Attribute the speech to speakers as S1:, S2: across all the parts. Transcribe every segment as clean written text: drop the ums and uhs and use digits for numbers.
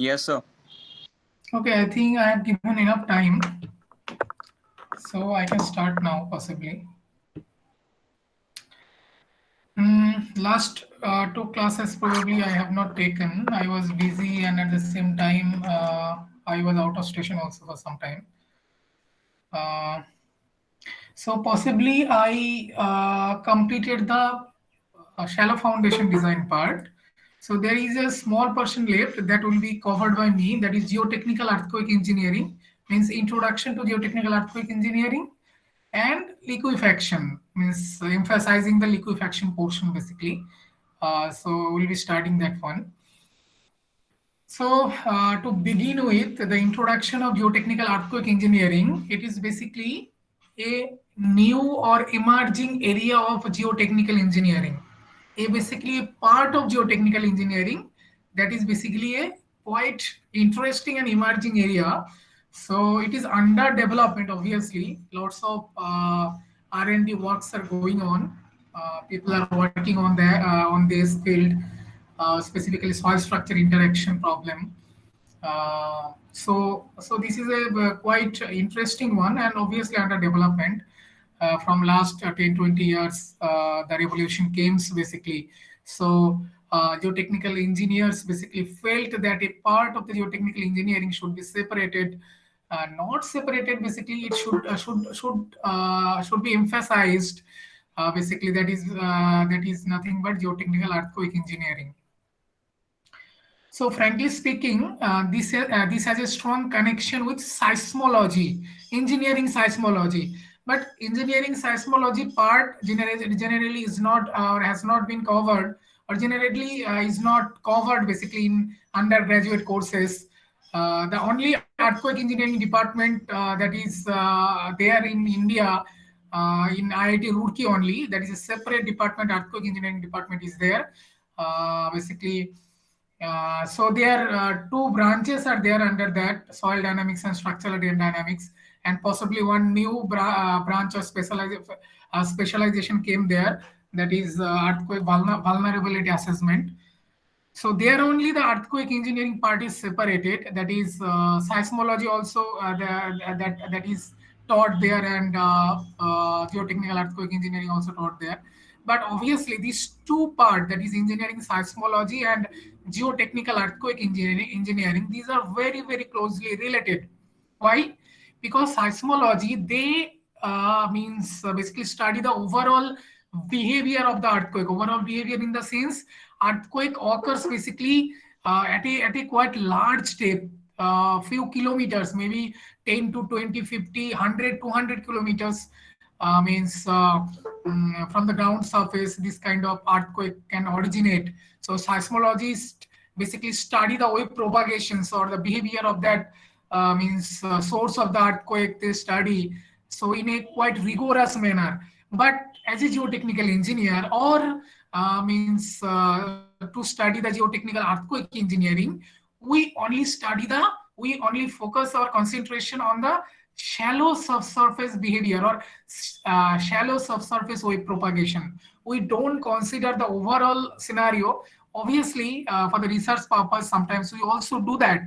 S1: Yes, sir.
S2: Okay, I think I have given enough time, so I can start now possibly. Last two classes probably I have not taken. I was busy and at the same time I was out of station also for some time. Uh, so possibly I completed the shallow foundation design part. So there is a small portion left that will be covered by me. That is geotechnical earthquake engineering, means introduction to geotechnical earthquake engineering, and liquefaction, means emphasizing the liquefaction portion basically. So we'll be starting that one. So to begin with, the introduction of geotechnical earthquake engineering, it is basically a new or emerging area of geotechnical engineering. A basically a part of geotechnical engineering that is basically a quite interesting and emerging area. So it is under development. Obviously, lots of R&D works are going on. People are working on this field, specifically soil structure interaction problem. So this is a quite interesting one and obviously under development. From last 10 20 years the revolution came basically. So geotechnical engineers basically felt that a part of the geotechnical engineering should be separated, not separated basically, it should be emphasized. Basically that is nothing but geotechnical earthquake engineering. So, frankly speaking, this has a strong connection with seismology, engineering seismology. But engineering seismology part generally is not or has not been covered, or generally is not covered basically in undergraduate courses. The only earthquake engineering department that is there in India, in IIT Roorkee only, that is a separate department. Earthquake engineering department is there. Basically, so there are two branches are there under that: soil dynamics and structural dynamics, and possibly one new branch of specialization came there. That is earthquake vulnerability assessment. So there only the earthquake engineering part is separated. That is seismology also that is taught there, and geotechnical earthquake engineering also taught there. But obviously, these two part, that is engineering seismology and geotechnical earthquake engineering, these are very very closely related. Why? Because seismology, they means basically study the overall behavior of the earthquake. Overall behavior in the sense, earthquake occurs basically at a quite large depth, few kilometers, maybe 10 to 20, 50, 100, 200 kilometers. Means from the ground surface, this kind of earthquake can originate. So seismologists basically study the wave propagations or the behavior of that means source of the earthquake they study, so in a quite rigorous manner. But as a geotechnical engineer, or means to study the geotechnical earthquake engineering, we only focus our concentration on the shallow subsurface behavior, or shallow subsurface wave propagation. We don't consider the overall scenario. Obviously, for the research purpose, sometimes we also do that.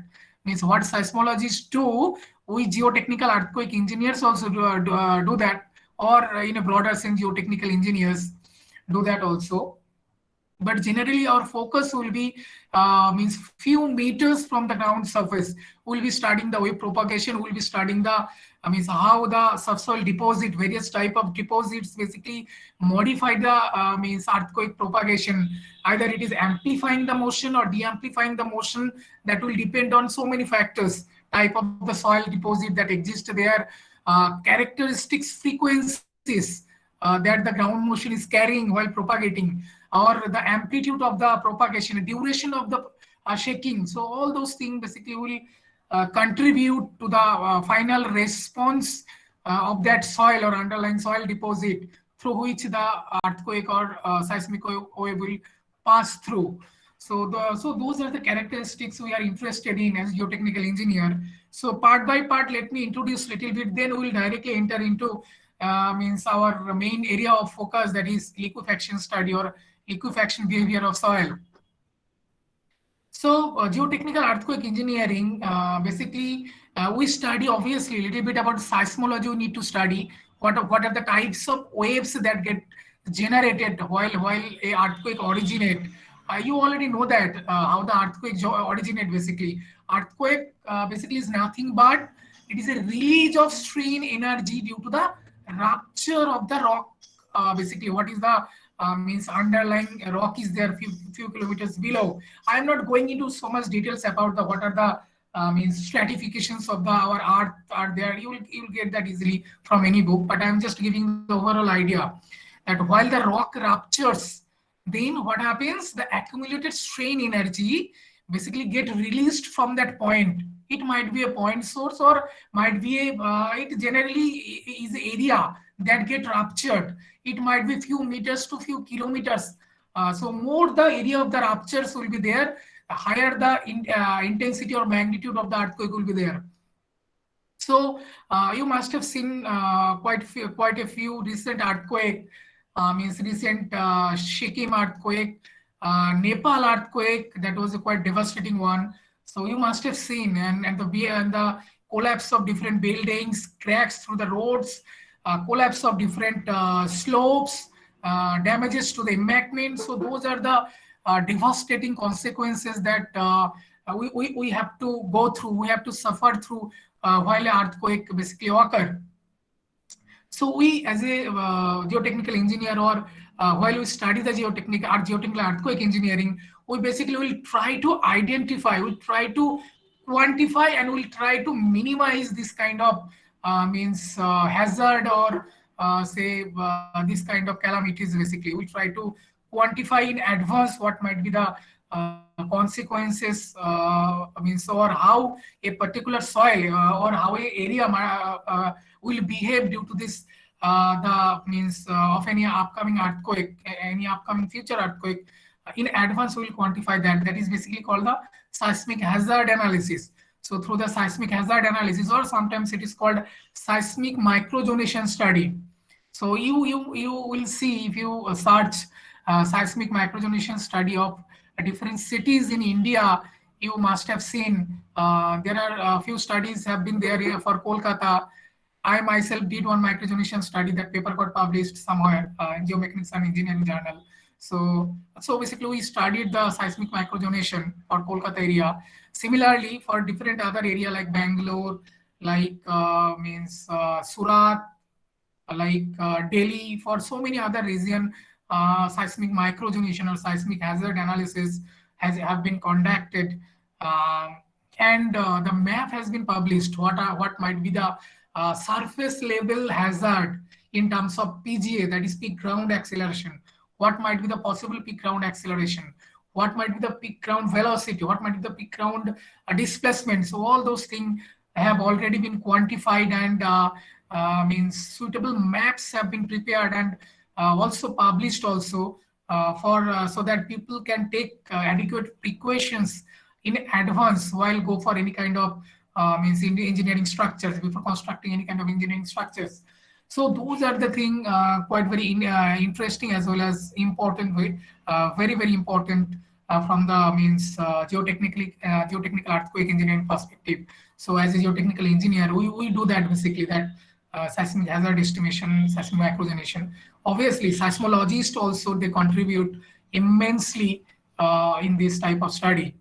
S2: Means what seismologists do, we geotechnical earthquake engineers also do that, or in a broader sense, geotechnical engineers do that also. But generally our focus will be means few meters from the ground surface. We'll be studying the wave propagation, we'll be studying the means how the subsoil deposit, various type of deposits basically modify the means earthquake propagation. Either it is amplifying the motion or de-amplifying the motion. That will depend on so many factors: type of the soil deposit that exists there, characteristics, frequencies that the ground motion is carrying while propagating, or the amplitude of the propagation, duration of the shaking. So all those things basically will contribute to the final response of that soil or underlying soil deposit through which the earthquake or seismic wave will pass through. So those are the characteristics we are interested in as geotechnical engineer. So part by part, let me introduce little bit. Then we will directly enter into means our main area of focus, that is liquefaction study or liquefaction behavior of soil. So, geotechnical earthquake engineering, basically, we study obviously a little bit about seismology. We need to study what are the types of waves that get generated while a earthquake originate. You already know that how the earthquake originate. Basically, earthquake basically is nothing but it is a release of strain energy due to the rupture of the rock. Basically, what is the means underlying rock is there few kilometers below. I am not going into so much details about the what are the means stratifications of the our earth are there. You will get that easily from any book. But I am just giving the overall idea that while the rock ruptures, then what happens? The accumulated strain energy basically get released from that point. It might be a point source or might be a it generally is area that get ruptured. It might be few meters to few kilometers. So more the area of the ruptures will be there, higher the intensity or magnitude of the earthquake will be there. So you must have seen quite a few recent earthquake, means recent Sikkim earthquake, Nepal earthquake. That was a quite devastating one. So you must have seen and the collapse of different buildings, cracks through the roads, collapse of different slopes, damages to the embankment. So those are the devastating consequences that we have to go through. We have to suffer through while an earthquake basically occur. So we, as a geotechnical engineer, or while we study the geotechnical earthquake engineering, we basically will try to identify, we'll try to quantify, and we'll try to minimize this kind of means hazard or say this kind of calamities. Basically, we try to quantify in advance what might be the consequences means, or how a particular soil or how a area will behave due to this the means of any upcoming earthquake, any upcoming future earthquake. In advance, we will quantify that. That is basically called the seismic hazard analysis. So through the seismic hazard analysis, or sometimes it is called seismic microzonation study. So you will see if you search seismic microzonation study of different cities in India, you must have seen there are a few studies have been there here for Kolkata. I myself did one microzonation study. That paper got published somewhere in Geomechanics and Engineering Journal. So basically we studied the seismic microzonation for Kolkata area. Similarly, for different other area like Bangalore, like means Surat, like Delhi, for so many other region, seismic microzonation or seismic hazard analysis have been conducted, and the map has been published. What might be the surface level hazard in terms of PGA, that is peak ground acceleration. What might be the possible peak ground acceleration? What might be the peak ground velocity? What might be the peak ground displacement? So all those things have already been quantified, and means suitable maps have been prepared and also published also for so that people can take adequate precautions in advance while go for any kind of means in the engineering structures, before constructing any kind of engineering structures. So those are the thing quite very interesting as well as important way, very important from the means geotechnical earthquake engineering perspective. So as a geotechnical engineer, we do that basically, that seismic hazard estimation, seismic microzonation. Obviously, seismologists also they contribute immensely in this type of study.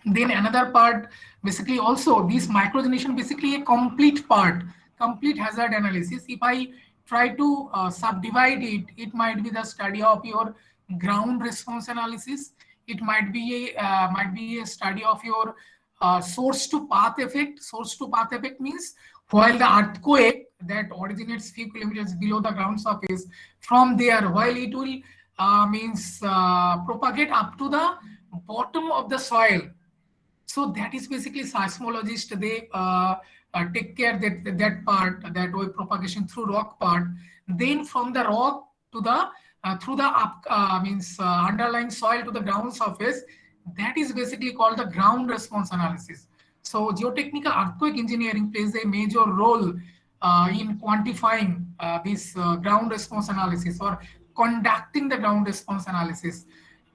S2: Then another part, basically also this microzonation basically a complete hazard analysis. If I try to subdivide it, it might be the study of your ground response analysis. It might be a study of your source to path effect. Source to path effect means while the earthquake that originates few kilometers below the ground surface, from there, while it will means propagate up to the bottom of the soil. So that is basically seismologists. They take care that part, that wave propagation through rock part. Then from the rock to the through the means underlying soil to the ground surface. That is basically called the ground response analysis. So geotechnical earthquake engineering plays a major role in quantifying this ground response analysis or conducting the ground response analysis.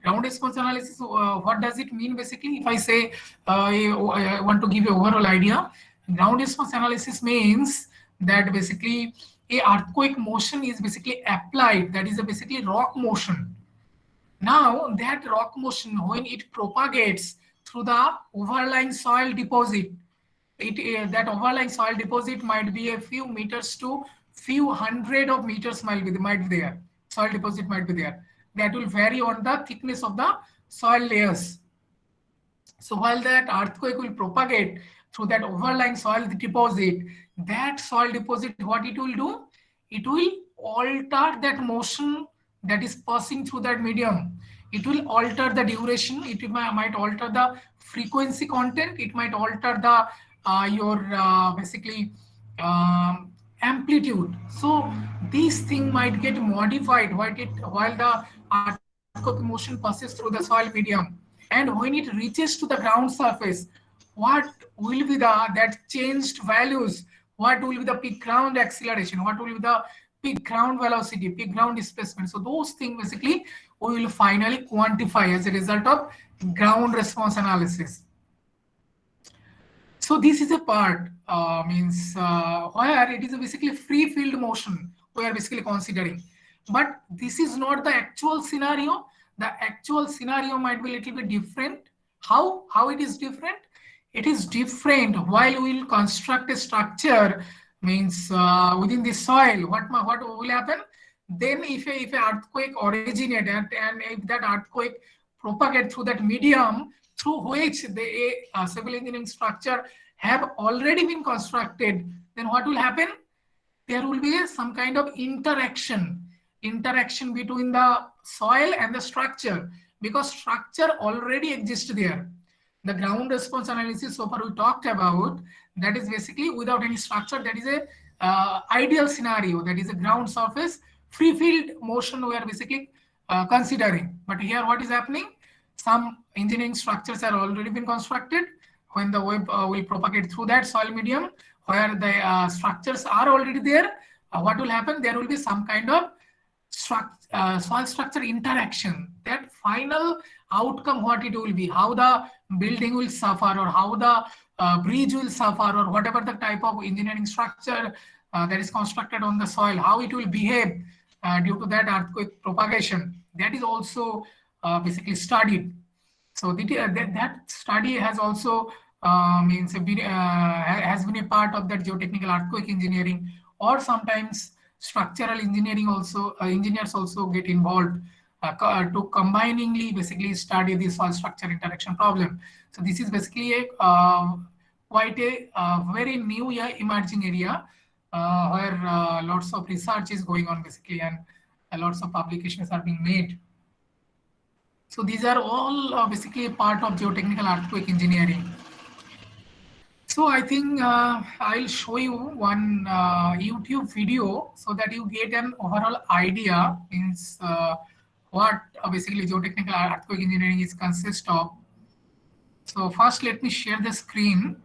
S2: Ground response analysis, what does it mean basically? If I say, I want to give you overall idea, ground response analysis means that basically a earthquake motion is basically applied, that is a basically rock motion. Now that rock motion, when it propagates through the overlying soil deposit, that overlying soil deposit might be a few meters to few hundred of meters might be there. Soil deposit might be there. That will vary on the thickness of the soil layers. So while that earthquake will propagate through that overlying soil deposit, that soil deposit, what it will do? It will alter that motion that is passing through that medium. It will alter the duration. It might alter the frequency content. It might alter the your basically amplitude. So this thing might get modified while the earthquake motion passes through the soil medium, and when it reaches to the ground surface, what will be the that changed values, what will be the peak ground acceleration, what will be the peak ground velocity, peak ground displacement. So those things basically we will finally quantify as a result of ground response analysis. So this is a part means where it is a basically free field motion we are basically considering. But this is not the actual scenario. The actual scenario might be a little bit different. How it is different? It is different while we will construct a structure means within the soil. What will happen? Then if a earthquake originate and if that earthquake propagate through that medium through which the civil engineering structure have already been constructed, then what will happen? There will be some kind of interaction between the soil and the structure, because structure already exists there. The ground response analysis so far we talked about, that is basically without any structure. That is a ideal scenario, that is a ground surface free field motion we are basically considering. But here what is happening? Some engineering structures are already been constructed. When the wave will propagate through that soil medium where the structures are already there, what will happen? There will be some kind of soil structure interaction. That final outcome, what it will be, how the building will suffer, or how the bridge will suffer, or whatever the type of engineering structure that is constructed on the soil, how it will behave due to that earthquake propagation, that is also basically studied. So that study has also has been a part of that geotechnical earthquake engineering, or sometimes structural engineering also. Engineers also get involved to combiningly basically study the soil structure interaction problem. So this is basically a quite a very new emerging area where lots of research is going on basically, and lots of publications are being made. So these are all basically a part of geotechnical earthquake engineering. So I think I'll show you one YouTube video so that you get an overall idea means what basically geotechnical earthquake engineering is consist of. So first let me share the screen.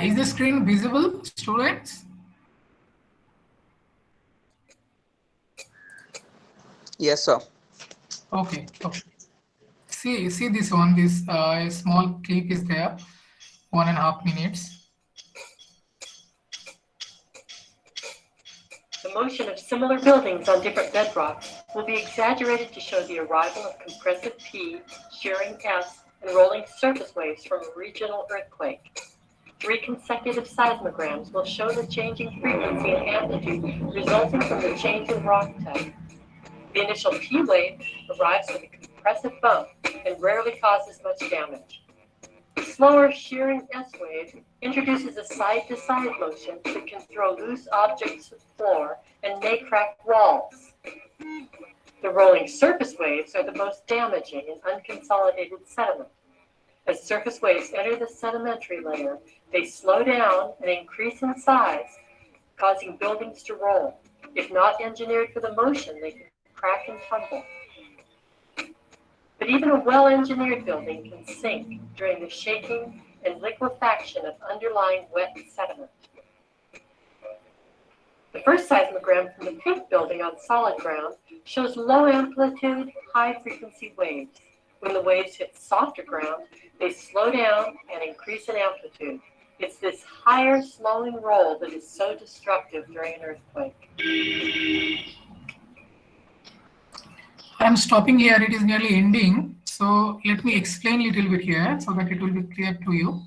S2: Is the screen visible, students?
S1: Yes, sir.
S2: Okay. See this one. This small clip is there, 1.5 minutes.
S3: The motion of similar buildings on different bedrocks will be exaggerated to show the arrival of compressive P, shearing S, and rolling surface waves from a regional earthquake. 3 consecutive seismograms will show the changing frequency and amplitude resulting from the change in rock type. The initial P wave arrives with a compressive bump and rarely causes much damage. The slower shearing S wave introduces a side-to-side motion that can throw loose objects to the floor and may crack walls. The rolling surface waves are the most damaging in unconsolidated sediment. As surface waves enter the sedimentary layer, they slow down and increase in size, causing buildings to roll. If not engineered for the motion, they can crack and tumble. But even a well-engineered building can sink during the shaking and liquefaction of underlying wet sediment. The first seismogram from the Pink Building on solid ground shows low amplitude, high frequency waves. When the waves hit softer ground, they slow down and increase in amplitude. It's this higher slowing roll that is so destructive during an earthquake.
S2: I'm stopping here. It is nearly ending. So let me explain a little bit here so that it will be clear to you.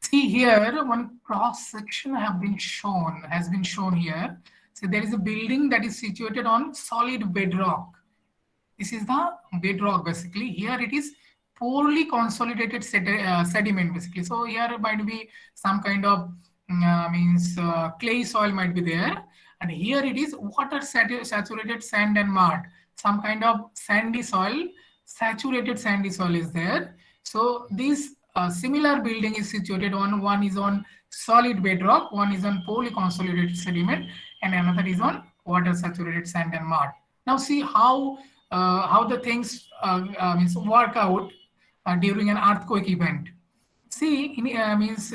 S2: See here, one cross section has been shown here. So there is a building that is situated on solid bedrock. This is the bedrock basically. Here it is poorly consolidated sediment basically. So here might be some kind of clay soil might be there, and here it is water saturated sand and mud. Some kind of sandy soil, saturated sandy soil is there. So this similar building is situated on, one is on solid bedrock, one is on poorly consolidated sediment, and another is on water saturated sand and mud. Now see how the things work out during an earthquake event. See,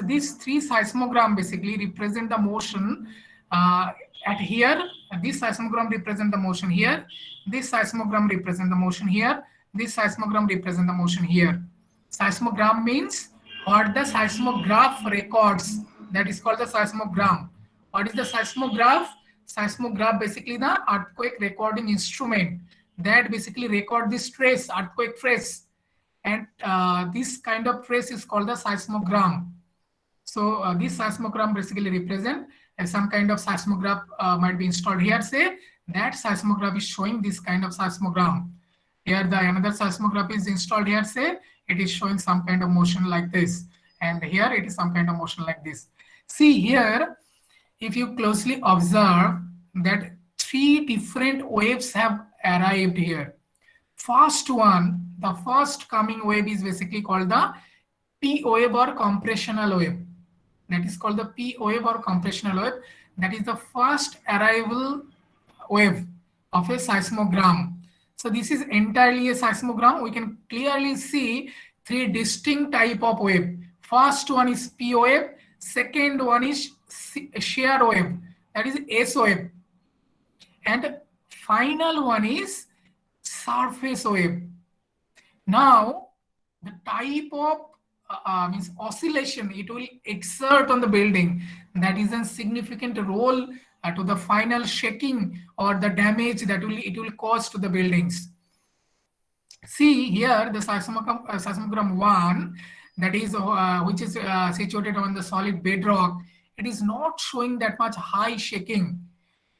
S2: these three seismogram basically represent the motion at here. This seismogram represent the motion here. This seismogram represent the motion here. This seismogram represent the motion here. Seismogram means what the seismograph records. That is called the seismogram. What is the seismograph? Seismograph basically the earthquake recording instrument that basically record this trace, earthquake trace, and this kind of trace is called the seismogram. So this seismogram basically represent some kind of seismograph might be installed here. Say that seismograph is showing this kind of seismogram. Here the another seismograph is installed here. Say it is showing some kind of motion like this, and here it is some kind of motion like this. See here, if you closely observe that three different waves have arrived here. First one, the first coming wave is basically called the P wave or compressional wave. That is called the P wave or compressional wave. That is the first arrival wave of a seismogram. So this is entirely a seismogram. We can clearly see three distinct type of wave. First one is P wave. Second one is shear wave. That is S wave. And final one is surface wave. Now the type of oscillation it will exert on the building, that is a significant role to the final shaking or the damage that it will cause to the buildings. See here the seismogram 1, that is which is situated on the solid bedrock. It is not showing that much high shaking.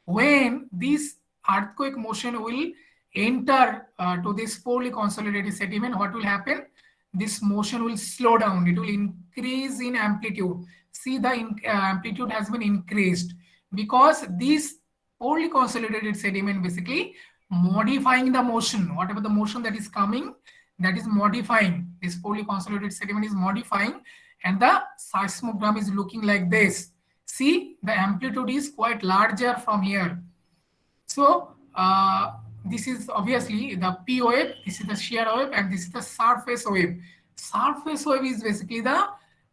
S2: When this earthquake motion will enter to this poorly consolidated sediment, what will happen? This motion will slow down. It will increase in amplitude. See the amplitude has been increased because this poorly consolidated sediment basically modifying the motion. Whatever the motion that is coming, that is modifying. This poorly consolidated sediment is modifying, and the seismogram is looking like this. See, the amplitude is quite larger from here. So this is obviously the P wave, this is the shear wave, and this is the surface wave. Surface wave is basically the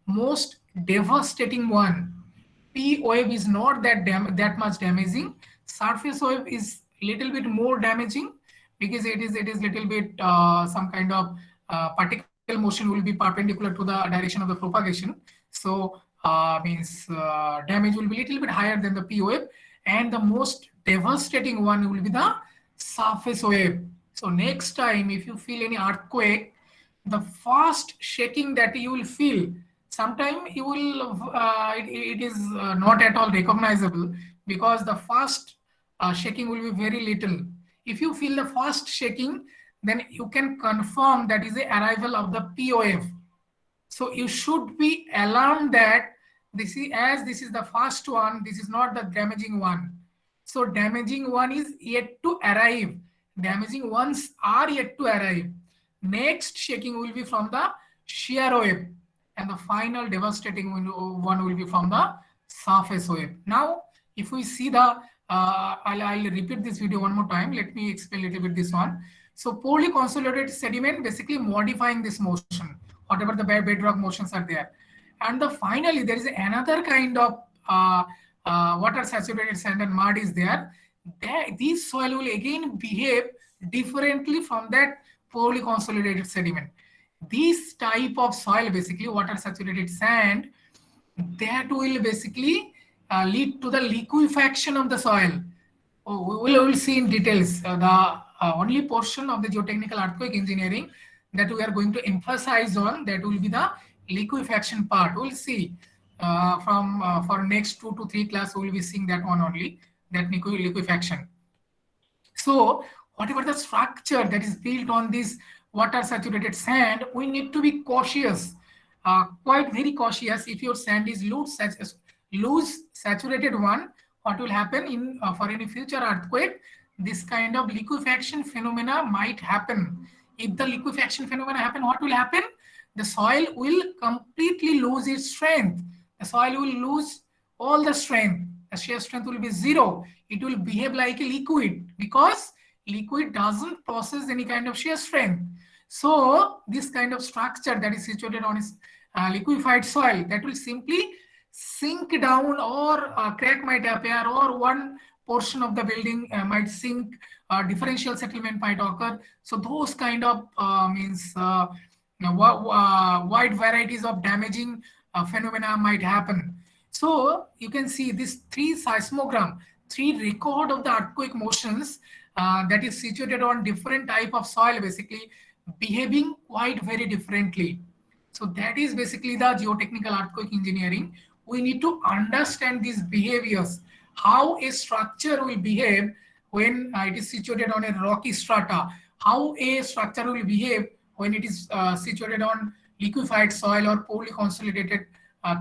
S2: most devastating one. P wave is not that much damaging. Surface wave is little bit more damaging because it is little bit some kind of particle motion will be perpendicular to the direction of the propagation. So damage will be little bit higher than the P wave, and the most devastating one will be the surface wave. So next time if you feel any earthquake, the first shaking that you will feel, sometime you will it is not at all recognizable because the first shaking will be very little. If you feel the first shaking, then you can confirm that is the arrival of the P wave. So you should be alarmed that this is the first one, this is not the damaging one. So damaging one is yet to arrive. Damaging ones are yet to arrive. Next shaking will be from the shear wave, and the final devastating one will be from the surface wave. Now, if we see the I'll repeat this video one more time. Let me explain a little bit this one. So poorly consolidated sediment basically modifying this motion, whatever the bedrock motions are there. And finally, there is another kind of water saturated sand and mud is there. These soil will again behave differently from that poorly consolidated sediment. This type of soil, basically water saturated sand, that will basically lead to the liquefaction of the soil. We will see in details the only portion of the geotechnical earthquake engineering that we are going to emphasize on, that will be the liquefaction part. We'll see for next 2 to 3 class, we will be seeing that one only, that liquefaction. So whatever the structure that is built on this water saturated sand, we need to be cautious, quite very cautious. If your sand is loose saturated one, what will happen in for any future earthquake, this kind of liquefaction phenomena might happen. If the liquefaction phenomena happen, what will happen? The soil will completely lose its strength. The soil will lose all the strength. The shear strength will be zero. It will behave like a liquid because liquid doesn't process any kind of shear strength. So this kind of structure that is situated on its liquefied soil, that will simply sink down, or a crack might appear, or one portion of the building might sink, differential settlement might occur. So those kind of wide varieties of damaging phenomena might happen. So you can see this 3 seismogram, 3 record of the earthquake motions that is situated on different type of soil, basically behaving quite very differently. So that is basically the geotechnical earthquake engineering. We need to understand these behaviors, how a structure will behave when it is situated on a rocky strata, how a structure will behave when it is situated on liquefied soil or poorly consolidated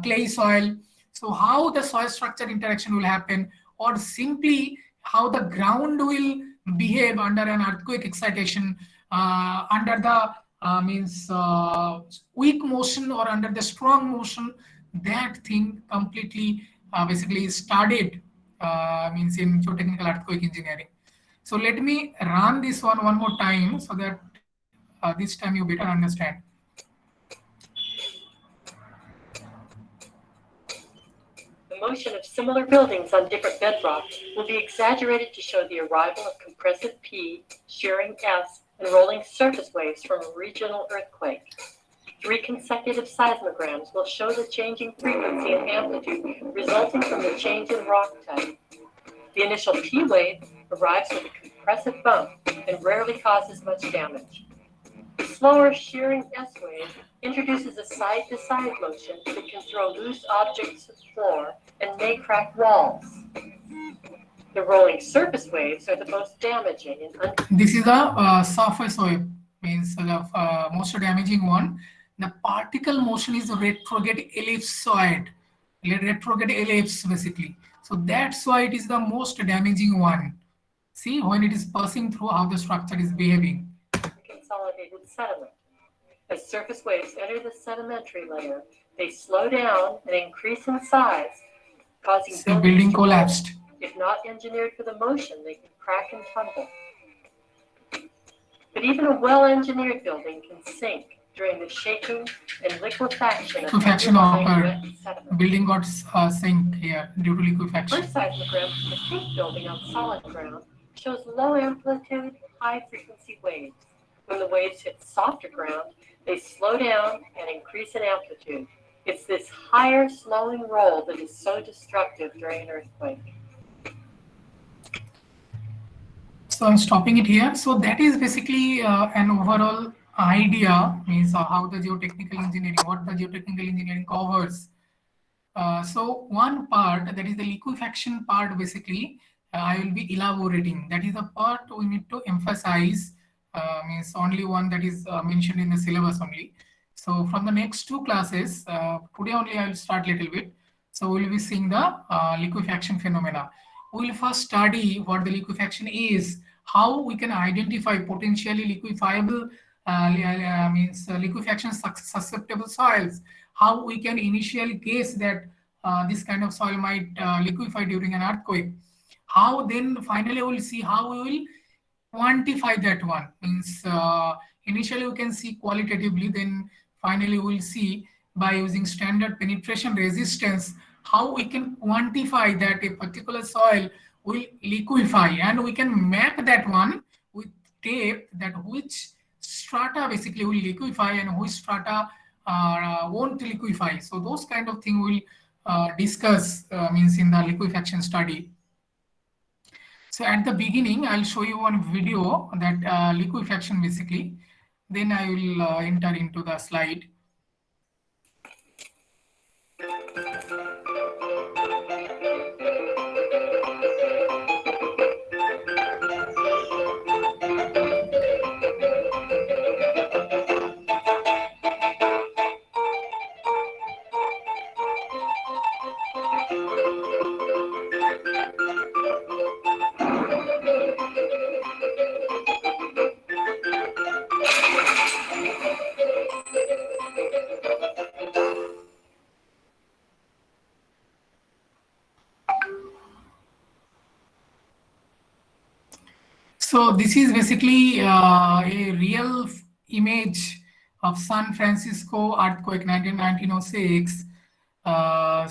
S2: clay soil. So how the soil structure interaction will happen, or simply how the ground will behave under an earthquake excitation, under the weak motion or under the strong motion. That thing completely basically studied in geotechnical earthquake engineering. So let me run this one more time so that this time you better understand.
S3: The motion of similar buildings on different bedrock will be exaggerated to show the arrival of compressive P, shearing S, and rolling surface waves from a regional earthquake. 3 consecutive seismograms will show the changing frequency and amplitude resulting from the change in rock type. The initial P wave arrives with a compressive bump and rarely causes much damage. The slower shearing S wave introduces a side-to-side motion that can throw loose objects to the floor and may crack walls. The rolling surface waves are the most damaging.
S2: This is a surface wave, means the most damaging one. The particle motion is retrograde ellipsoid, retrograde ellipse basically. So that's why it is the most damaging one. See, when it is passing through, how the structure is behaving.
S3: Consolidated sediment. As surface waves enter the sedimentary layer, they slow down and increase in size, causing
S2: building collapsed.
S3: If not engineered for the motion, they can crack and tumble. But even a well-engineered building can sink during the shaking and liquefaction of
S2: occurred. Building got sink here due to liquefaction.
S3: First seismogram from the pink building on solid ground shows low amplitude, high frequency waves. When the waves hit softer ground, they slow down and increase in amplitude. It's this higher slowing roll that is so destructive during an earthquake.
S2: So I'm stopping it here. So that is basically an overall idea, means how the geotechnical engineering, what the geotechnical engineering covers. So one part, that is the liquefaction part, basically I will be elaborating. That is the part we need to emphasize, means only one that is mentioned in the syllabus only. So from the next 2 classes, today only I will start little bit. So we will be seeing the liquefaction phenomena. We will first study what the liquefaction is, how we can identify potentially liquefiable liquefaction susceptible soils, how we can initially guess that this kind of soil might liquefy during an earthquake, How then finally we will see how we will quantify that one. Means initially we can see qualitatively, then finally we will see by using standard penetration resistance how we can quantify that a particular soil will liquefy, and we can map that one with tape that which strata basically will liquefy and which strata won't liquefy. So those kind of thing we'll discuss means in the liquefaction study. So at the beginning, I'll show you one video that liquefaction basically. Then I will enter into the slide. So this is basically a real image of San Francisco earthquake 1906.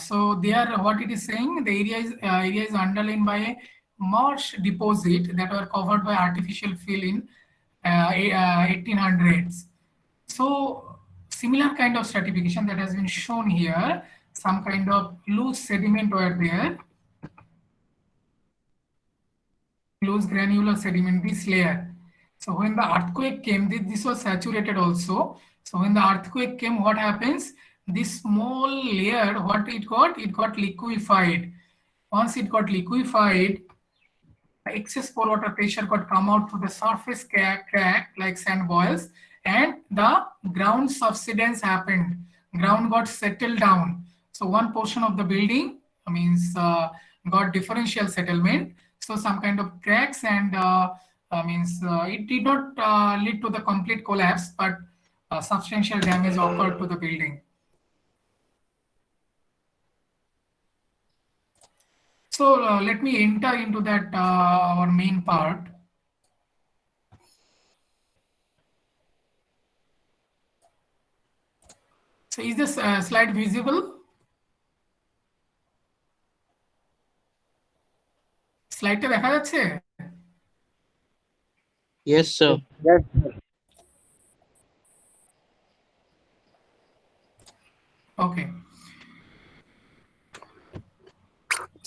S2: So there, what it is saying, the area is underlain by a marsh deposit that were covered by artificial fill in 1800s. So similar kind of stratification that has been shown here. Some kind of loose sediment were there. Loose granular sediment, this layer. So when the earthquake came, this was saturated also. So when the earthquake came, what happens? This small layer, what it got? It got liquefied. Once it got liquefied, excess pore water pressure got come out through the surface crack like sand boils, and the ground subsidence happened. Ground got settled down. So one portion of the building means got differential settlement. So some kind of cracks, and means it did not lead to the complete collapse, but substantial damage occurred to the building. So let me enter into that our main part. So is this slide visible? Slide দেখা যাচ্ছে?
S1: Yes, sir.
S4: Yes, sir.
S2: Okay.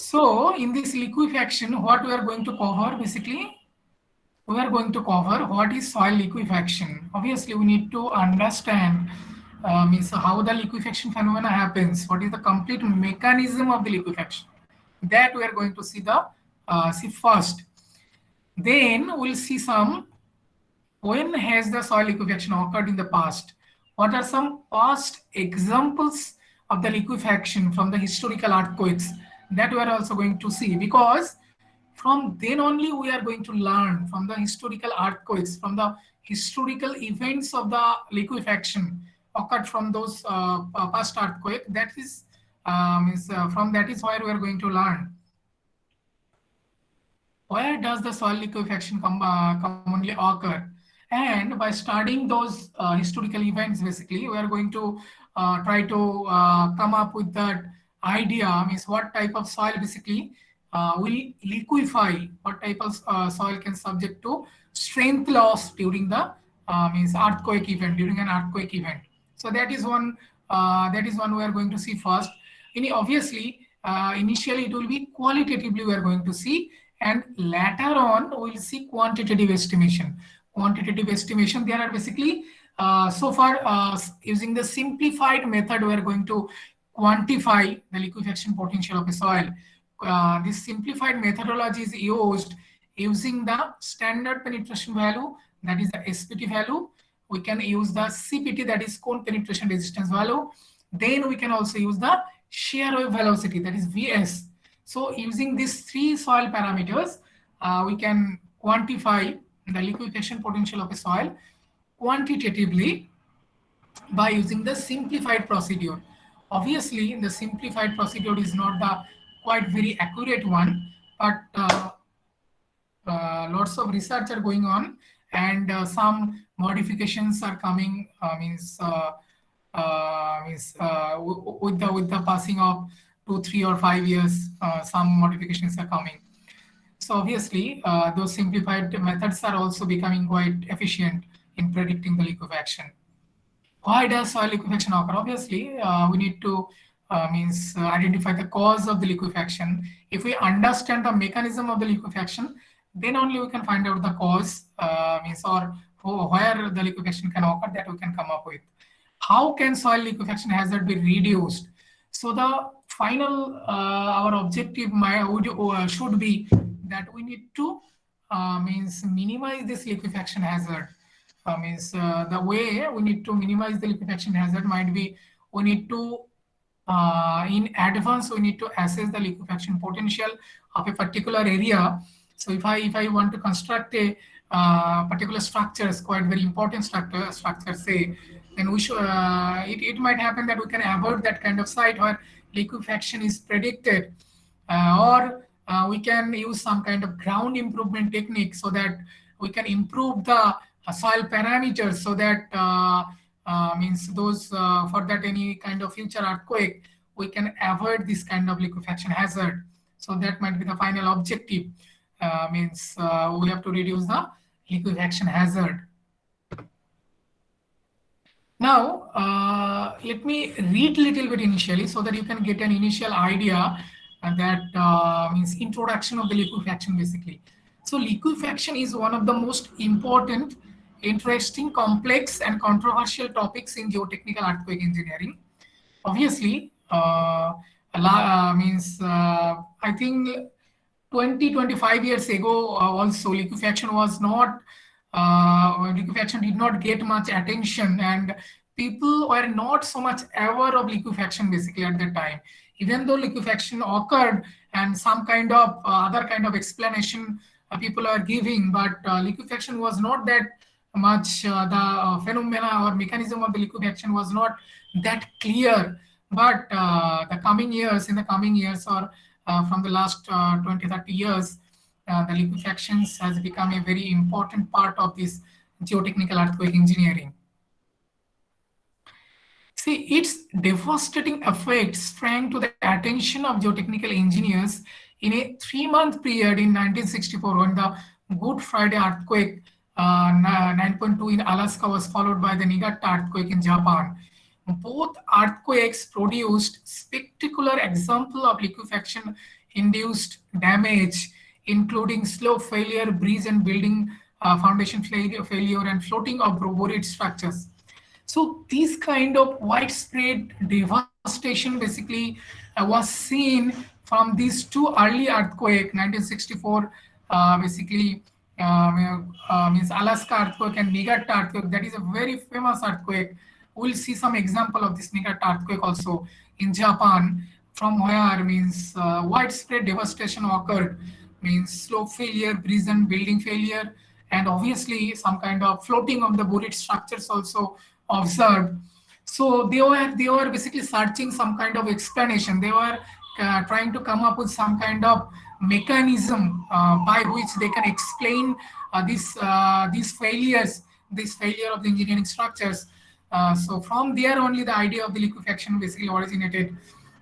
S2: So in this liquefaction, what we are going to cover basically, we are going to cover what is soil liquefaction. Obviously, we need to understand means how the liquefaction phenomena happens. What is the complete mechanism of the liquefaction? That we are going to see first. Then we'll see some when has the soil liquefaction occurred in the past. What are some past examples of the liquefaction from the historical earthquakes? That we are also going to see, because from then only we are going to learn from the historical earthquakes, from the historical events of the liquefaction occurred from those past earthquake. That is from that is where we are going to learn. Where does the soil liquefaction commonly occur? And by studying those historical events, basically, we are going to try to come up with that idea, means what type of soil basically will liquefy, what type of soil can subject to strength loss during the means earthquake event, during an earthquake event. So that is one we are going to see first. Obviously, initially it will be qualitatively we are going to see, and later on we will see quantitative estimation. Quantitative estimation, there are basically so far using the simplified method we are going to quantify the liquefaction potential of a soil. This simplified methodology is used using the standard penetration value, that is the SPT value. We can use the CPT, that is cone penetration resistance value. Then we can also use the shear wave velocity, that is VS. So using these three soil parameters, we can quantify the liquefaction potential of a soil quantitatively by using the simplified procedure. Obviously, the simplified procedure is not the quite very accurate one, but lots of research are going on, and some modifications are coming. With the passing of 2, 3, or 5 years, some modifications are coming. So obviously, those simplified methods are also becoming quite efficient in predicting the liquefaction. Why does soil liquefaction occur? Obviously, we need to identify the cause of the liquefaction. If we understand the mechanism of the liquefaction, then only we can find out the cause, or where the liquefaction can occur, that we can come up with. How can soil liquefaction hazard be reduced? So the final our objective should be that we need to minimize this liquefaction hazard. The way we need to minimize the liquefaction hazard might be, we need to in advance we need to assess the liquefaction potential of a particular area. So if I want to construct a particular structures, quite very important structure, say, then we should it might happen that we can avoid that kind of site where liquefaction is predicted, or we can use some kind of ground improvement technique so that we can improve the soil parameters, so that for that any kind of future earthquake, we can avoid this kind of liquefaction hazard. So that might be the final objective. We have to reduce the liquefaction hazard. Now, let me read a little bit initially so that you can get an initial idea, that means introduction of the liquefaction basically. So liquefaction is one of the most important, interesting, complex, and controversial topics in geotechnical earthquake engineering. Obviously, I think 20-25 years ago also liquefaction was not liquefaction did not get much attention, and people were not so much aware of liquefaction basically at that time. Even though liquefaction occurred and some kind of other kind of explanation people are giving, but liquefaction was not that much, the phenomena or mechanism of the liquefaction was not that clear. But in the coming years, or from the last 20-30 years, the liquefactions has become a very important part of this geotechnical earthquake engineering. See, its devastating effects sprang to the attention of geotechnical engineers in a 3-month period in 1964, when the Good Friday earthquake 9.2 in Alaska was followed by the Niigata earthquake in Japan. Both earthquakes produced spectacular example of liquefaction-induced damage, including slope failure, bridge and building foundation failure, and floating of buried structures. So this kind of widespread devastation basically was seen from these two early earthquake, 1964, means Alaska earthquake and Niigata earthquake. That is a very famous earthquake. We'll see some example of this Niigata earthquake also in Japan, from where widespread devastation occurred, slope failure, bridge and building failure, and obviously some kind of floating of the buried structures also observed. So they were basically searching some kind of explanation. They were trying to come up with some kind of mechanism by which they can explain these failures, this failure of the engineering structures. So from there only the idea of the liquefaction basically originated.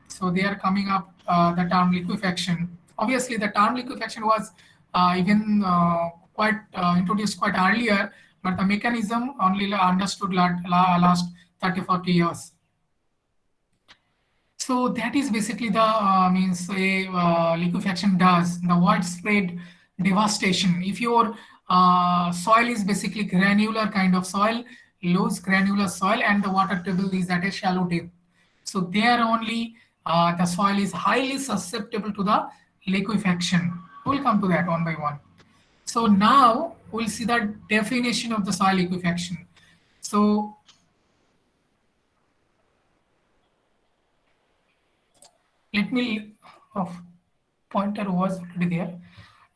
S2: So they are coming up the term liquefaction. Obviously, the term liquefaction was even quite introduced quite earlier, but the mechanism only understood last 30-40 years. So that is basically the liquefaction does, the widespread devastation. If your soil is basically granular kind of soil, loose granular soil, and the water table is at a shallow depth, so there only the soil is highly susceptible to the liquefaction. We'll come to that one by one. So now we'll see the definition of the soil liquefaction. So let me, pointer was already there.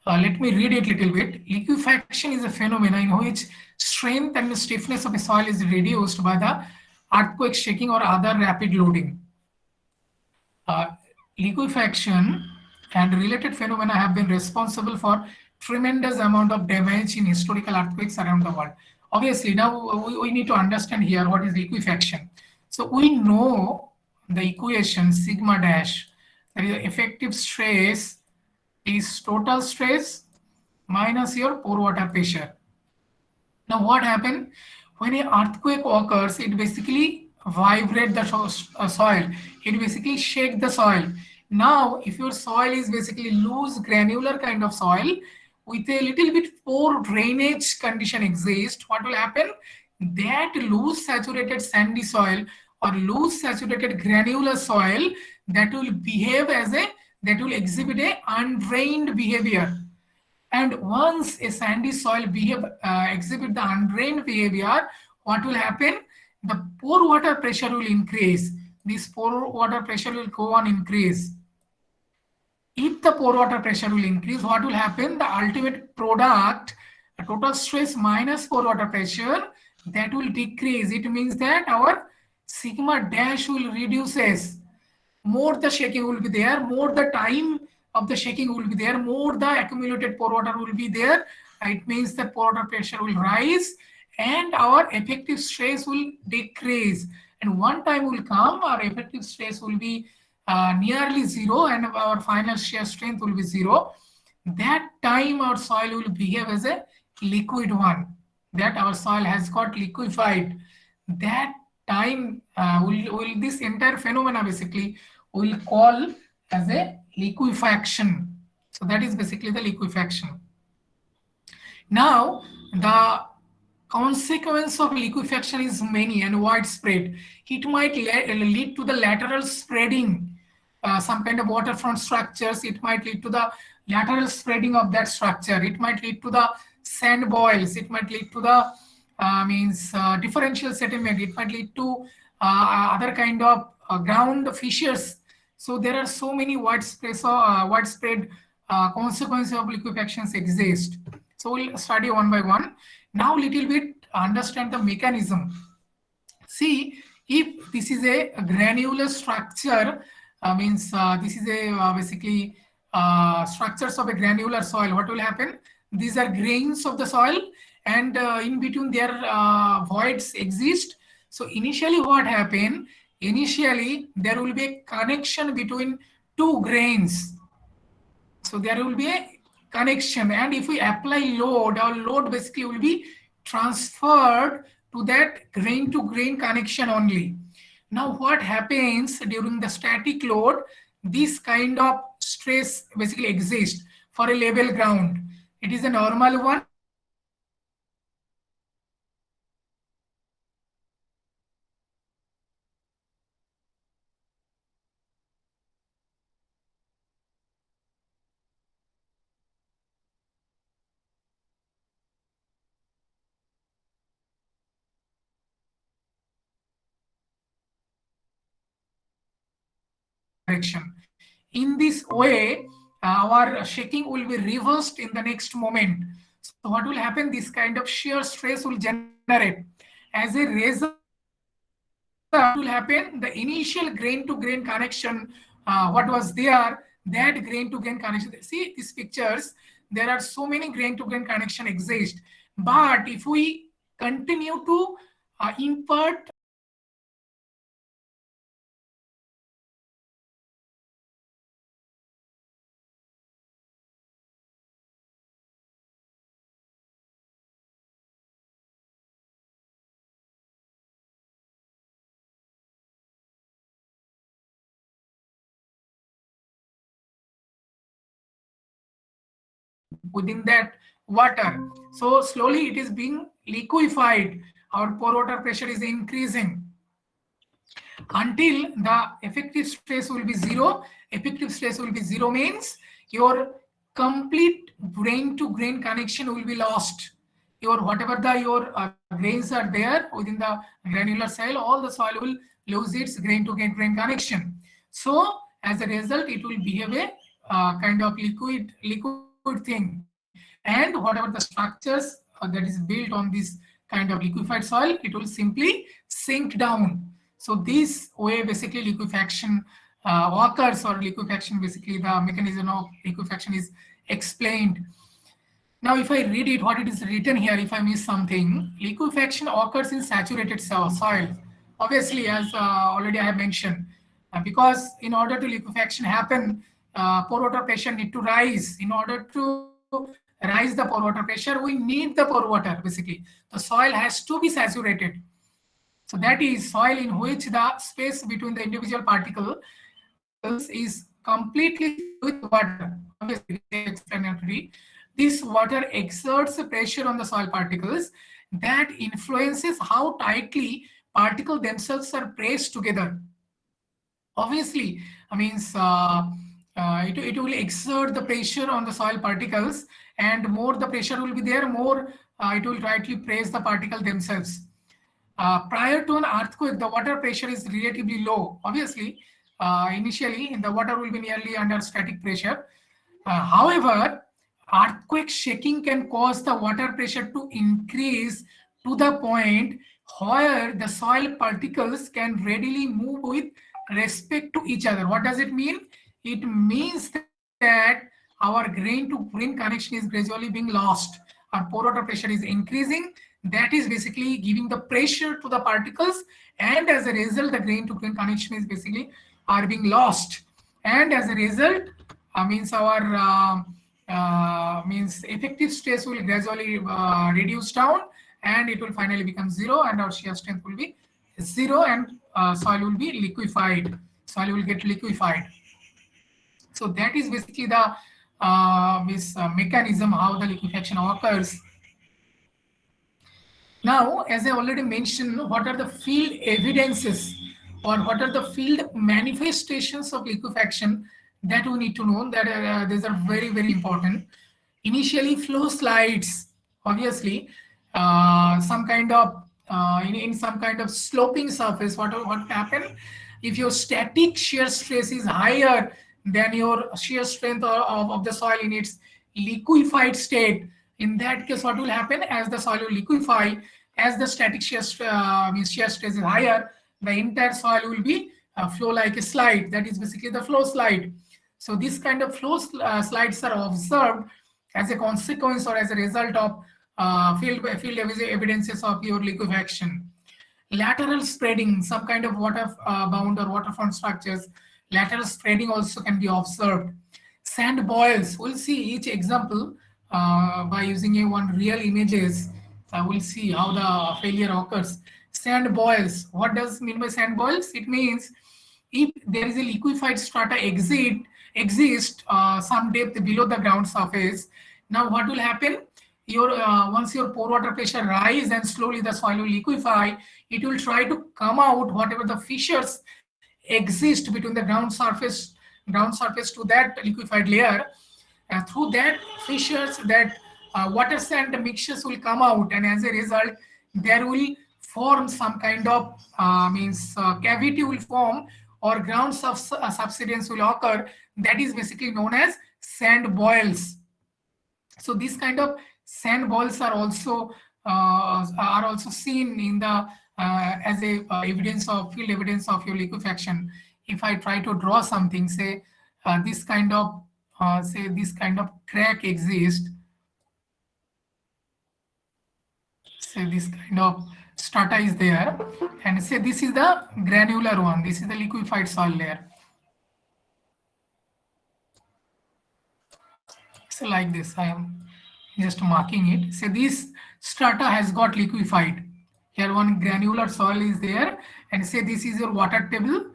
S2: Let me read it a little bit. Liquefaction is a phenomenon in which strength and stiffness of a soil is reduced by the earthquake shaking or other rapid loading. Liquefaction and related phenomena have been responsible for tremendous amount of damage in historical earthquakes around the world. Obviously, now we need to understand here what is liquefaction. So we know the equation sigma dash, that is effective stress is total stress minus your pore water pressure. Now, what happened when an earthquake occurs? It basically vibrate the soil. It basically shake the soil. Now, if your soil is basically loose granular kind of soil with a little bit poor drainage condition exists, what will happen? That loose saturated sandy soil or loose saturated granular soil that will behave as a that will exhibit a undrained behavior. And once a sandy soil exhibit the undrained behavior, what will happen? The pore water pressure will increase. This pore water pressure will go on increase. If the pore water pressure will increase, what will happen? The ultimate product, the total stress minus pore water pressure, that will decrease. It means that our sigma dash will reduces. More the shaking will be there, more the time of the shaking will be there, more the accumulated pore water will be there. It means the pore water pressure will rise and our effective stress will decrease. And one time will come, our effective stress will be nearly zero and our final shear strength will be zero. That time our soil will behave as a liquid one, that our soil has got liquefied. That time will this entire phenomena basically will call as a liquefaction. So that is basically the liquefaction. Now, the consequence of liquefaction is many and widespread. It might lead to the lateral spreading, some kind of waterfront structures. It might lead to the lateral spreading of that structure. It might lead to the sand boils. It might lead to the differential settlement. It might lead to other kind of ground fissures. So there are so many widespread consequences of liquefactions exist. So we'll study one by one. Now little bit understand the mechanism. See, if this is a granular structure, this is a basically structures of a granular soil. What will happen? These are grains of the soil, and in between their voids exist. So initially what happened? Initially there will be a connection between two grains. So there will be a connection, and if we apply load, our load basically will be transferred to that grain to grain connection only. Now what happens during the static load? This kind of stress basically exists for a level ground. It is a normal one. Direction. In this way, our shaking will be reversed in the next moment. So what will happen? This kind of shear stress will generate. As a result, what will happen? The initial grain to grain connection, what was there, that grain to grain connection. See these pictures, there are so many grain to grain connection exist. But if we continue to impart within that water, so slowly it is being liquefied. Our pore water pressure is increasing until the effective stress will be zero. Effective stress will be zero means your complete grain to grain connection will be lost. Your whatever the your grains are there within the granular soil, all the soil will lose its grain to grain connection. So as a result, it will behave a kind of liquid thing, and whatever the structures that is built on this kind of liquefied soil, it will simply sink down. So this way basically liquefaction occurs, or liquefaction, basically the mechanism of liquefaction is explained. Now, if I read it, what it is written here, if I miss something, liquefaction occurs in saturated soil. Obviously, as already I have mentioned, because in order to liquefaction happen, pore water pressure need to rise. In order to rise the pore water pressure, we need the pore water, basically. The soil has to be saturated. So that is soil in which the space between the individual particles is completely filled with water. Obviously, explanatory. This water exerts pressure on the soil particles that influences how tightly particles themselves are pressed together. Obviously, I means it will exert the pressure on the soil particles, and more the pressure will be there, more it will tightly press the particle themselves. Prior to an earthquake, the water pressure is relatively low. Obviously, initially, the water will be nearly under static pressure. However, earthquake shaking can cause the water pressure to increase to the point where the soil particles can readily move with respect to each other. What does it mean? It means that our grain to grain connection is gradually being lost. Our pore water pressure is increasing. That is basically giving the pressure to the particles, and as a result, the grain to grain connection is basically are being lost. And as a result, means our means effective stress will gradually reduce down, and it will finally become zero, and our shear strength will be zero, and soil will be liquefied. Soil will get liquefied. So that is basically the mechanism how the liquefaction occurs. Now, as I already mentioned, what are the field evidences, or what are the field manifestations of liquefaction that we need to know? That these are very, very important. Initially, flow slides. Obviously, some kind of in some kind of sloping surface. What happen if your static shear stress is higher than your shear strength of the soil in its liquefied state? In that case, what will happen? As the soil will liquefy, as the static shear stress is higher, the entire soil will be flow like a slide. That is basically the flow slide. So this kind of flow slides are observed as a consequence or as a result of field evidences of your liquefaction. Lateral spreading, some kind of water bound or waterfront structures, lateral spreading also can be observed. Sand boils, we'll see each example by using one real images. We'll see how the failure occurs. Sand boils, what does mean by sand boils? It means if there is a liquefied strata exist some depth below the ground surface, now what will happen? Your once your pore water pressure rise and slowly the soil will liquefy, it will try to come out whatever the fissures exist between the ground surface to that liquefied layer. Through that fissures, that water sand mixtures will come out, and as a result, there will form some kind of cavity will form, or ground subsidence will occur. That is basically known as sand boils. So these kind of sand balls are also seen in the as a evidence of field evidence of your liquefaction. If I try to draw something, say this kind of crack exists, say this kind of strata is there, and say this is the granular one, this is the liquefied soil layer. So like this, I am just marking it. So this strata has got liquefied. Here one granular soil is there, and say this is your water table.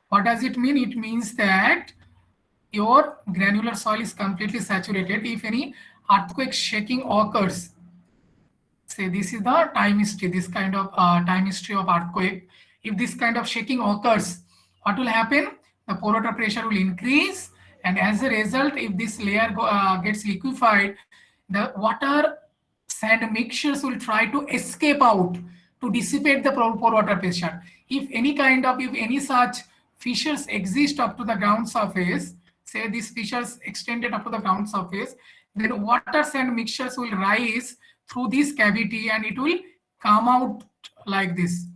S2: What does it mean? It means that your granular soil is completely saturated. If any earthquake shaking occurs, say this is the time history, this kind of time history of earthquake. If this kind of shaking occurs, what will happen? The pore water pressure will increase, and as a result, if this layer gets liquefied, the water sand mixtures will try to escape out to dissipate the pore water pressure. If any such fissures exist up to the ground surface, say these fissures extended up to the ground surface, then water sand mixtures will rise through this cavity, and it will come out like this.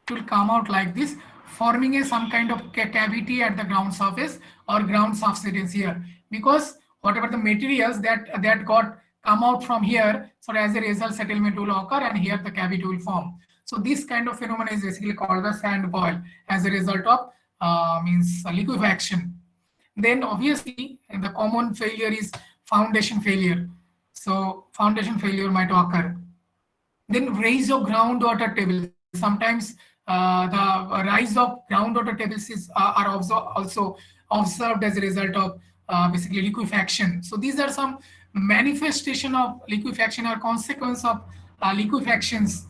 S2: it will come out like this, forming a some kind of cavity at the ground surface or ground subsidence here, because whatever the materials that got come out from here, so as a result settlement will occur and here the cavity will form. So this kind of phenomena is basically called the sand boil as a result of means liquefaction. Then obviously the common failure is foundation failure. So foundation failure might occur. Then rise of groundwater tables. Sometimes the rise of groundwater tables are also observed as a result of basically liquefaction. So these are some manifestation of liquefaction or consequence of liquefactions.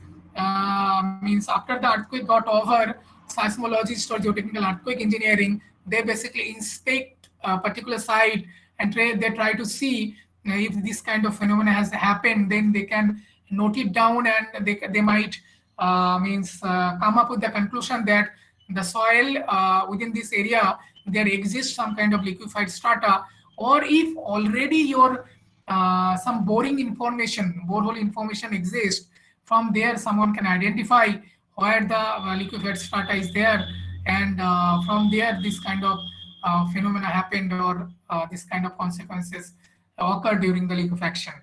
S2: Means after the earthquake got over, seismologists or geotechnical earthquake engineering, they basically inspect a particular site and they try to see if this kind of phenomena has happened, then they can note it down and they might come up with the conclusion that the soil within this area there exists some kind of liquefied strata, or if already your some borehole information exists, from there someone can identify where the liquefied strata is there, and from there this kind of phenomena happened, or this kind of consequences occur during the liquefaction.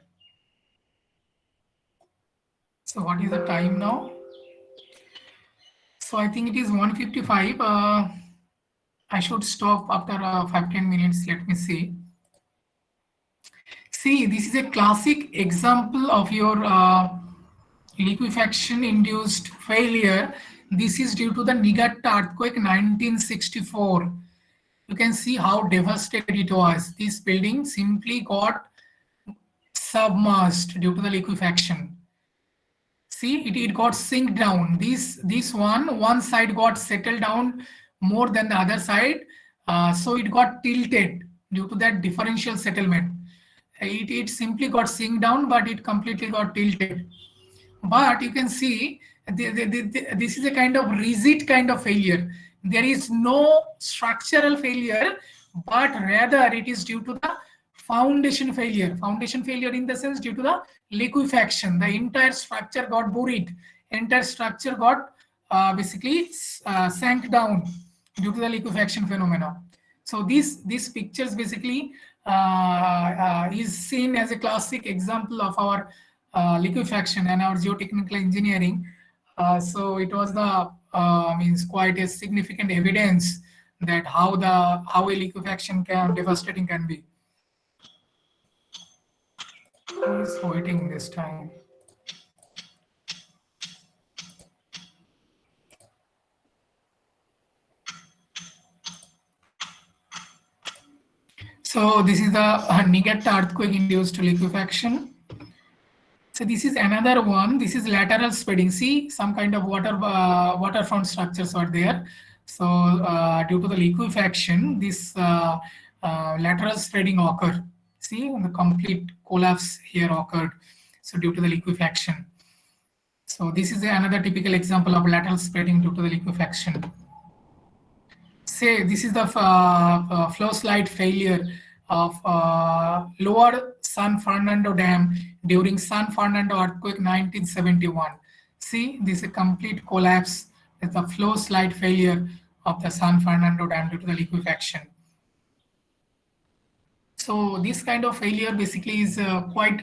S2: So what is the time now? So I think it is 1:55. I should stop after 5-10 minutes. Let me see. See, this is a classic example of your liquefaction induced failure. This is due to the Niigata earthquake 1964. You can see how devastated it was. This building simply got submerged due to the liquefaction. See, it got sink down. This one side got settled down more than the other side, so it got tilted due to that differential settlement. It simply got sink down, but it completely got tilted. But you can see this is a kind of rigid kind of failure. There is no structural failure, but rather it is due to the foundation failure. Foundation failure in the sense due to the liquefaction. The entire structure got buried. Entire structure got basically sank down due to the liquefaction phenomena. So these pictures basically is seen as a classic example of our liquefaction and our geotechnical engineering. So it was the means quite a significant evidence that how a liquefaction devastating can be. Who is waiting this time? So this is the Niigata earthquake-induced liquefaction. So this is another one. This is lateral spreading. See, some kind of waterfront structures are there. So due to the liquefaction, this lateral spreading occurred. See, the complete collapse here occurred. So due to the liquefaction. So this is another typical example of lateral spreading due to the liquefaction. Say this is the flow slide failure of lower San Fernando Dam during San Fernando earthquake 1971. See, this is a complete collapse. It's the flow slide failure of the San Fernando Dam due to the liquefaction. So this kind of failure basically is quite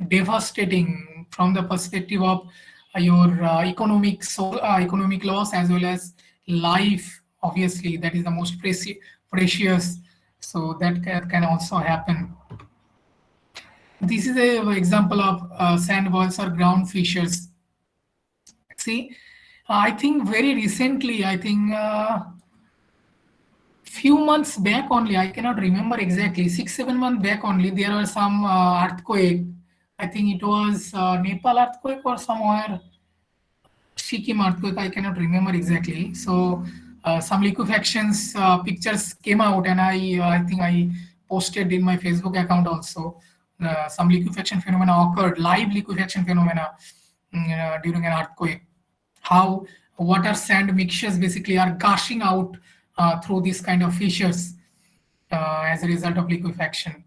S2: devastating from the perspective of your economic loss as well as life. Obviously, that is the most precious. So that can also happen. This is an example of sand boils or ground fissures. See, I think very recently, I think few months back only, I cannot remember exactly, 6-7 months back only, there was some earthquake. I think it was Nepal earthquake or somewhere, Sikkim earthquake, I cannot remember exactly. So some liquefactions pictures came out, and I think I posted in my Facebook account also. Some liquefaction phenomena occurred, live liquefaction phenomena during an earthquake. How water sand mixtures basically are gushing out through this kind of fissures as a result of liquefaction.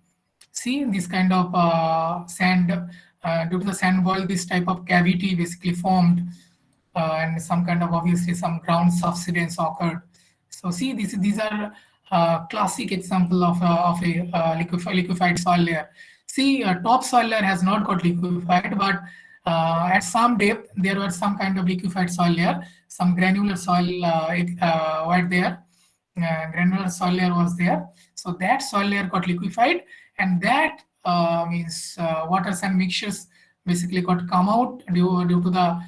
S2: See, this kind of sand, due to the sand boil, this type of cavity basically formed. and some kind of obviously some ground subsidence occurred. So see, these are classic example of a liquefied soil layer. See, topsoil layer has not got liquefied, but at some depth there was some kind of liquefied soil layer, some granular soil were there. Granular soil layer was there. So that soil layer got liquefied, and that means waters and mixtures basically got come out due to the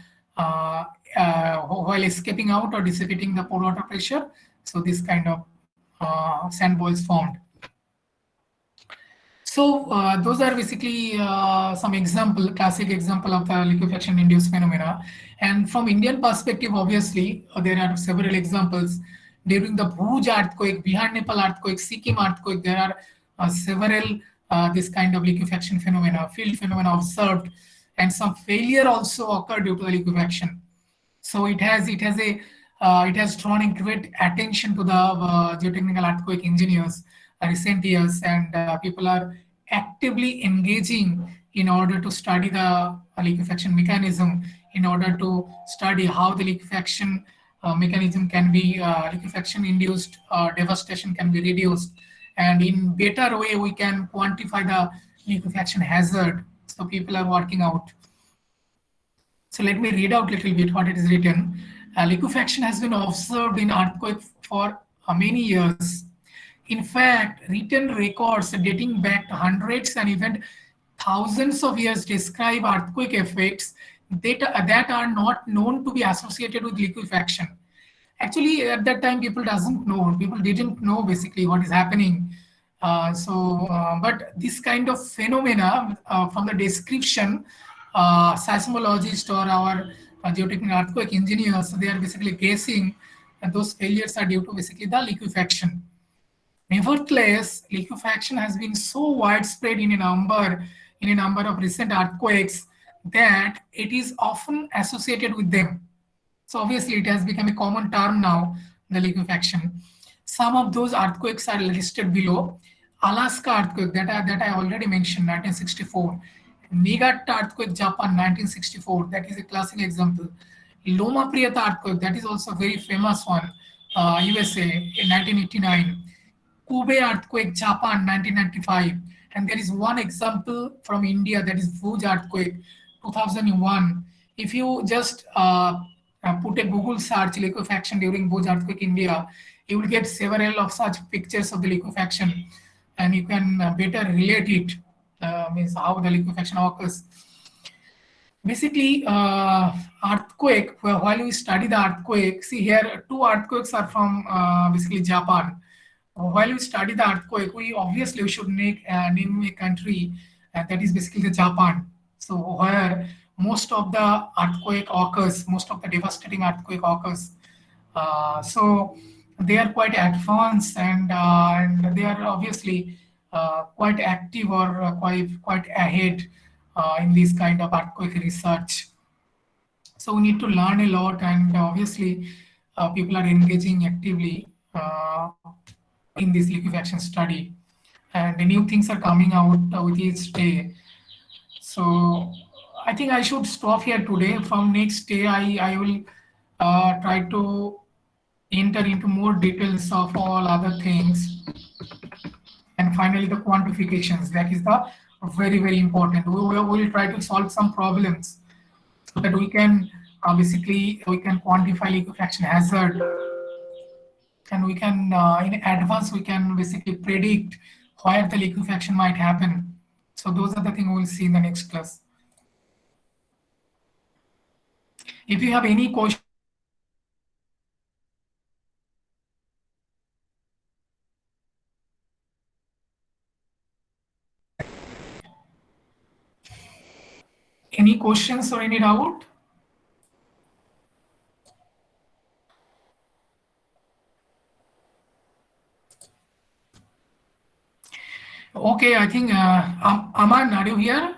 S2: while escaping out or dissipating the pore water pressure. So this kind of sand balls formed. So those are basically some example, classic example of the liquefaction induced phenomena. And from Indian perspective, obviously, there are several examples. During the Bhuj earthquake, Bihar Nepal earthquake, Sikkim earthquake, there are several this kind of liquefaction phenomena, field phenomena observed, and some failure also occurred due to the liquefaction. So it has drawn in great attention to the geotechnical earthquake engineers recent years, and people are actively engaging in order to study the liquefaction mechanism, in order to study how the liquefaction mechanism can be liquefaction induced devastation can be reduced, and in better way we can quantify the liquefaction hazard. So people are working out. So let me read out a little bit what it is written. Liquefaction has been observed in earthquake for many years. In fact, written records dating back to hundreds and even thousands of years describe earthquake effects that are not known to be associated with liquefaction. Actually, at that time, people doesn't know. People didn't know basically what is happening. But this kind of phenomena from the description, seismologists or our geotechnical earthquake engineers, they are basically guessing that those failures are due to basically the liquefaction. Nevertheless, liquefaction has been so widespread in a number of recent earthquakes that it is often associated with them. So obviously, it has become a common term now, the liquefaction. Some of those earthquakes are listed below. Alaska earthquake that I already mentioned, 1964. Niigata earthquake, Japan, 1964. That is a classic example. Loma Prieta earthquake, that is also a very famous one, USA in 1989. Kobe earthquake, Japan, 1995. And there is one example from India, that is Bhuj earthquake, 2001. If you just put a Google search liquefaction during Bhuj earthquake India, you will get several of such pictures of the liquefaction, and you can better relate it, means how the liquefaction occurs. Basically, earthquake, while we study the earthquake, see here, two earthquakes are from basically Japan. While we study the earthquake, we should name a country that is basically the Japan. So where most of the earthquake occurs, most of the devastating earthquake occurs. So they are quite advanced, and they are obviously quite active or quite ahead in this kind of earthquake research. So we need to learn a lot, and obviously people are engaging actively in this liquefaction study, and the new things are coming out with each day. So I think I should stop here today. From next day, I will try to enter into more details of all other things. And finally, the quantifications. That is the very important. We will try to solve some problems so that we can basically we can quantify liquefaction hazard, and we can in advance we can basically predict where the liquefaction might happen. So those are the things we'll see in the next class. If you have any question, any questions or any doubt? Okay, I think Aman, are you here?